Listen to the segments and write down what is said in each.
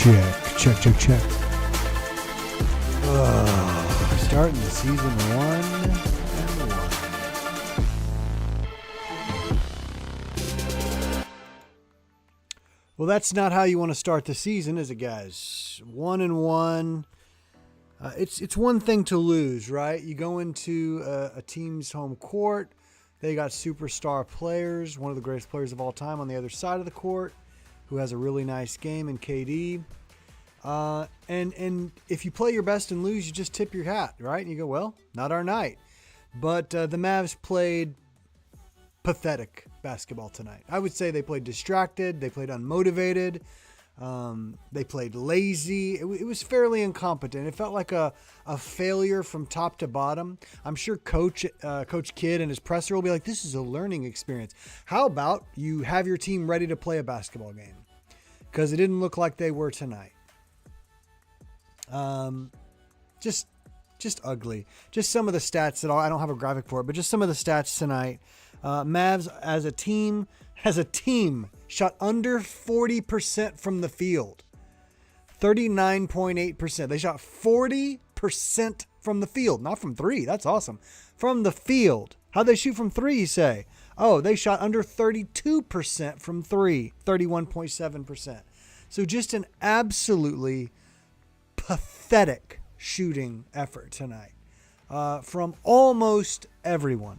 Check. Starting the season 1-1. Well, that's not how you want to start the season, is it, guys? 1-1. It's one thing to lose, right? You go into a team's home court. They got superstar players, one of the greatest players of all time on the other side of the court, who has a really nice game in KD. And if you play your best and lose, you just tip your hat, right? And you go, well, not our night. But the Mavs played pathetic basketball tonight. I would say they played distracted. They played unmotivated. They played lazy. It was fairly incompetent. It felt like a failure from top to bottom. I'm sure Coach Kidd and his presser will be like, this is a learning experience. How about you have your team ready to play a basketball game? Because it didn't look like they were tonight. Just ugly. Just some of the stats that I don't have a graphic for it, but just some of the stats tonight. Mavs as a team shot under 40% from the field. 39.8%. They shot 40% from the field, not from three. That's awesome. From the field. How'd they shoot from three, you say? Oh, they shot under 32% from three. 31.7%. So just an absolutely pathetic shooting effort tonight from almost everyone.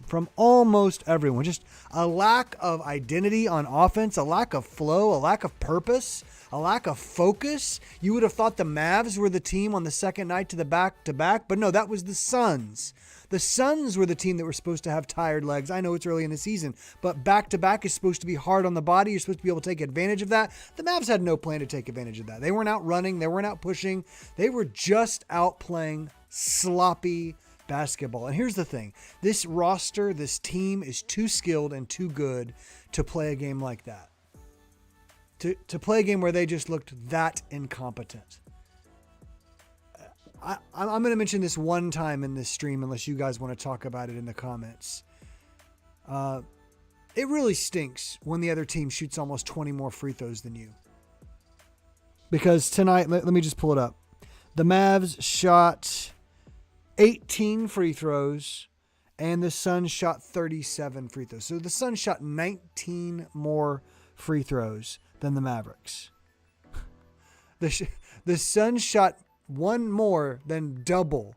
Just a lack of identity on offense, a lack of flow, a lack of purpose, a lack of focus. You would have thought the Mavs were the team on the second night to the back-to-back, but no, that was the Suns. The Suns were the team that were supposed to have tired legs. I know it's early in the season, but back-to-back is supposed to be hard on the body. You're supposed to be able to take advantage of that. The Mavs had no plan to take advantage of that. They weren't out running. They weren't out pushing. They were just out playing sloppy basketball. And here's the thing. This roster, this team is too skilled and too good to play a game like that. To play a game where they just looked that incompetent. I'm going to mention this one time in this stream unless you guys want to talk about it in the comments. It really stinks when the other team shoots almost 20 more free throws than you. Because tonight, let me just pull it up. The Mavs shot 18 free throws and the Suns shot 37 free throws. So the Suns shot 19 more free throws than the Mavericks. The Suns shot one more than double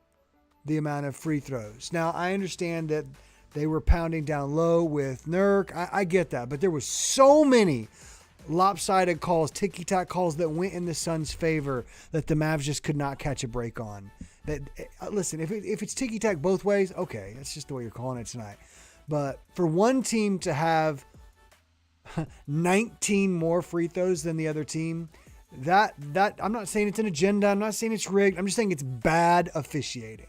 the amount of free throws. Now, I understand that they were pounding down low with Nurk. I get that. But there was so many lopsided calls, ticky-tack calls that went in the Suns' favor that the Mavs just could not catch a break on. Listen, if it's ticky-tack both ways, okay, that's just the way you're calling it tonight. But for one team to have 19 more free throws than the other team, that I'm not saying it's an agenda. I'm not saying it's rigged. I'm just saying it's bad officiating.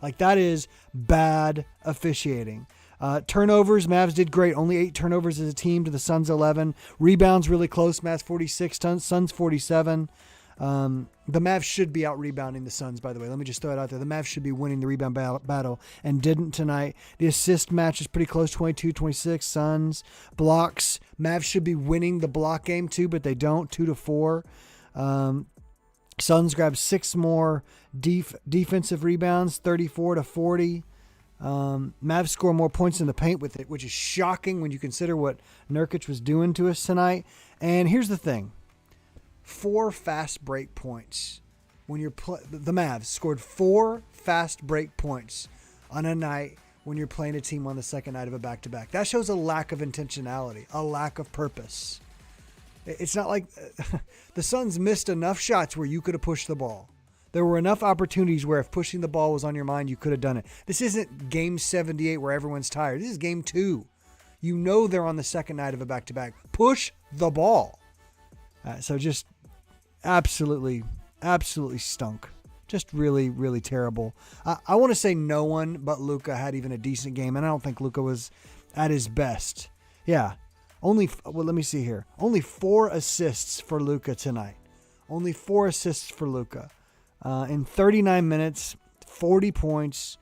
Like, that is bad officiating. Turnovers, Mavs did great. Only 8 turnovers as a team to the Suns 11. Rebounds really close. Mavs 46, Suns 47. The Mavs should be out rebounding the Suns, by the way. Let me just throw it out there. The Mavs should be winning the rebound battle and didn't tonight. The assist match is pretty close, 22-26 Suns. Blocks, Mavs should be winning the block game too, but they don't, 2-4. Suns grabbed 6 more defensive rebounds, 34-40. Mavs score more points in the paint with it, which is shocking when you consider what Nurkic was doing to us tonight. And here's the thing. 4 fast break points. When you're the Mavs scored 4 fast break points on a night when you're playing a team on the second night of a back-to-back. That shows a lack of intentionality, a lack of purpose. It's not like the Suns missed enough shots where you could have pushed the ball. There were enough opportunities where if pushing the ball was on your mind, you could have done it. This isn't game 78 where everyone's tired. This is game 2. You know they're on the second night of a back-to-back. Push the ball. So just absolutely stunk. Just really, really terrible. I want to say no one but Luka had even a decent game, and I don't think Luka was at his best. Yeah. Let me see here. Only 4 assists for Luka tonight. Only 4 assists for Luka. In 39 minutes, 40 points,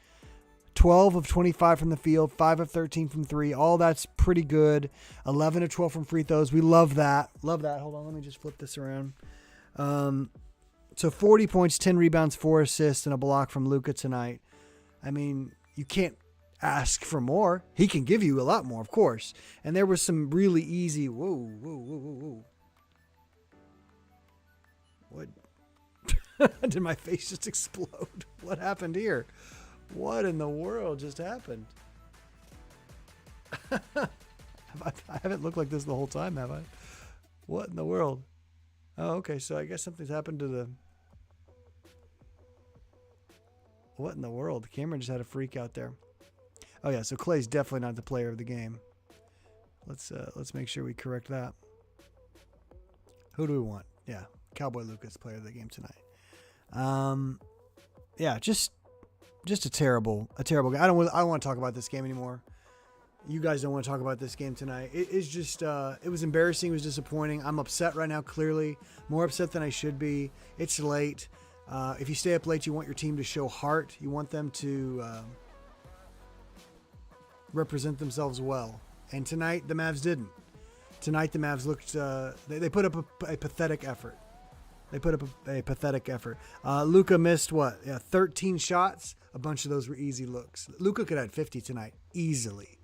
12 of 25 from the field, 5 of 13 from 3. All that's pretty good. 11 of 12 from free throws. We love that. Love that. Hold on. Let me just flip this around. So 40 points, 10 rebounds, 4 assists, and a block from Luka tonight. I mean, you can't ask for more. He can give you a lot more, of course. And there was some really easy, whoa. What? Did my face just explode? What happened here? What in the world just happened? I haven't looked like this the whole time, have I? What in the world? Oh, okay. So I guess something's happened to the... What in the world? Cameron just had a freak out there. Oh yeah, so Clay's definitely not the player of the game. Let's make sure we correct that. Who do we want? Yeah, Cowboy Lucas, player of the game tonight. Yeah, just a terrible guy. I don't want to talk about this game anymore. You guys don't want to talk about this game tonight. It's just it was embarrassing. It was disappointing. I'm upset right now. Clearly, more upset than I should be. It's late. If you stay up late, you want your team to show heart. You want them to represent themselves well. And tonight, the Mavs didn't. Tonight, the Mavs looked... They put up a pathetic effort. Luka missed, 13 shots? A bunch of those were easy looks. Luka could have had 50 tonight. Easily.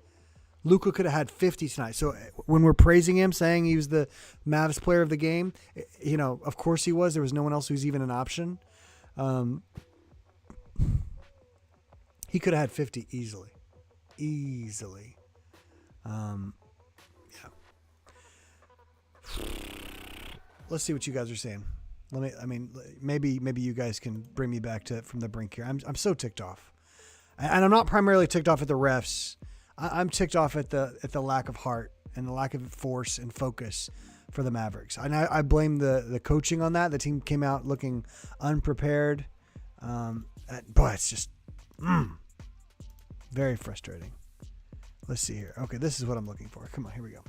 Luka could have had 50 tonight. So when we're praising him, saying he was the Mavs player of the game, of course he was. There was no one else who's even an option. He could have had 50 easily. Yeah. Let's see what you guys are saying. Maybe you guys can bring me back from the brink here. I'm so ticked off, and I'm not primarily ticked off at the refs. I'm ticked off at the lack of heart and the lack of force and focus for the Mavericks. And I blame the coaching on that. The team came out looking unprepared, but it's just very frustrating. Let's see here. Okay, this is what I'm looking for. Come on, here we go.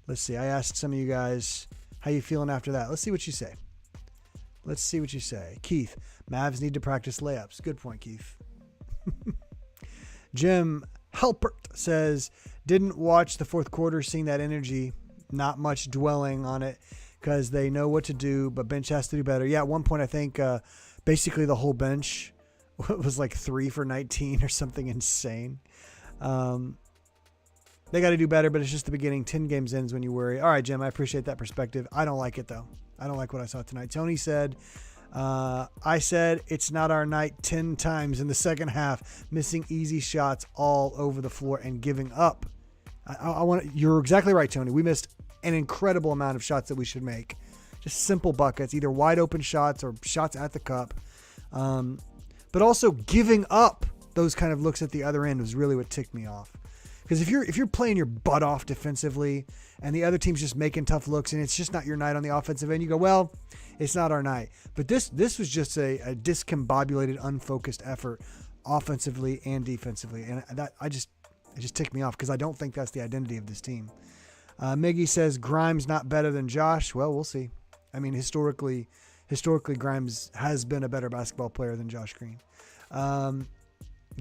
Let's see. I asked some of you guys how you feeling after that. Let's see what you say. Keith, Mavs need to practice layups. Good point, Keith. Jim Helpert says, didn't watch the fourth quarter, seeing that energy, not much dwelling on it because they know what to do, but bench has to do better. Yeah, at one point I think basically the whole bench was like 3 for 19 or something insane. They got to do better, but it's just the beginning. 10 games ends when you worry. All right, Jim, I appreciate that perspective. I don't like it, though. I don't like what I saw tonight. Tony said, I said it's not our night 10 times in the second half, missing easy shots all over the floor and giving up. You're exactly right, Tony. We missed an incredible amount of shots that we should make. Just simple buckets, either wide open shots or shots at the cup. But also giving up those kind of looks at the other end was really what ticked me off. Because if you're playing your butt off defensively and the other team's just making tough looks and it's just not your night on the offensive end, you go, well, it's not our night. But this was just a discombobulated, unfocused effort offensively and defensively. And it just ticked me off because I don't think that's the identity of this team. Miggy says Grimes not better than Josh. Well, we'll see. I mean, historically, Grimes has been a better basketball player than Josh Green.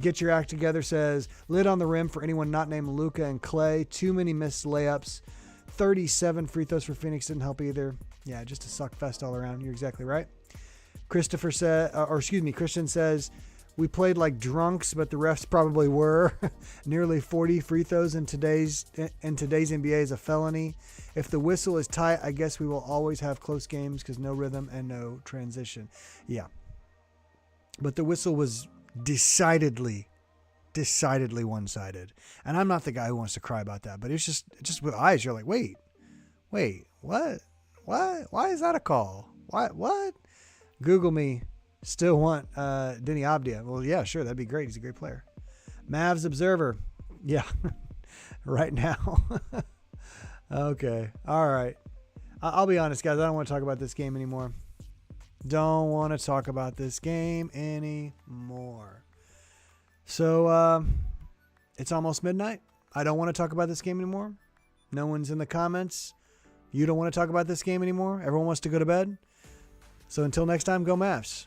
Get Your Act Together says, lid on the rim for anyone not named Luka and Clay. Too many missed layups. 37 free throws for Phoenix didn't help either. Yeah, just a suck fest all around. You're exactly right. Christian says, we played like drunks, but the refs probably were. Nearly 40 free throws in today's NBA is a felony. If the whistle is tight, I guess we will always have close games because no rhythm and no transition. Yeah. But the whistle was decidedly one-sided. And I'm not the guy who wants to cry about that, but it's just with eyes, you're like, wait, what? Why is that a call? What? Google me. Still want Denny Abdia. Well, yeah, sure. That'd be great. He's a great player. Mavs Observer. Yeah. Right now. Okay. All right. I'll be honest, guys. I don't want to talk about this game anymore. Don't want to talk about this game anymore. So, it's almost midnight. I don't want to talk about this game anymore. No one's in the comments. You don't want to talk about this game anymore. Everyone wants to go to bed. So until next time, go Mavs.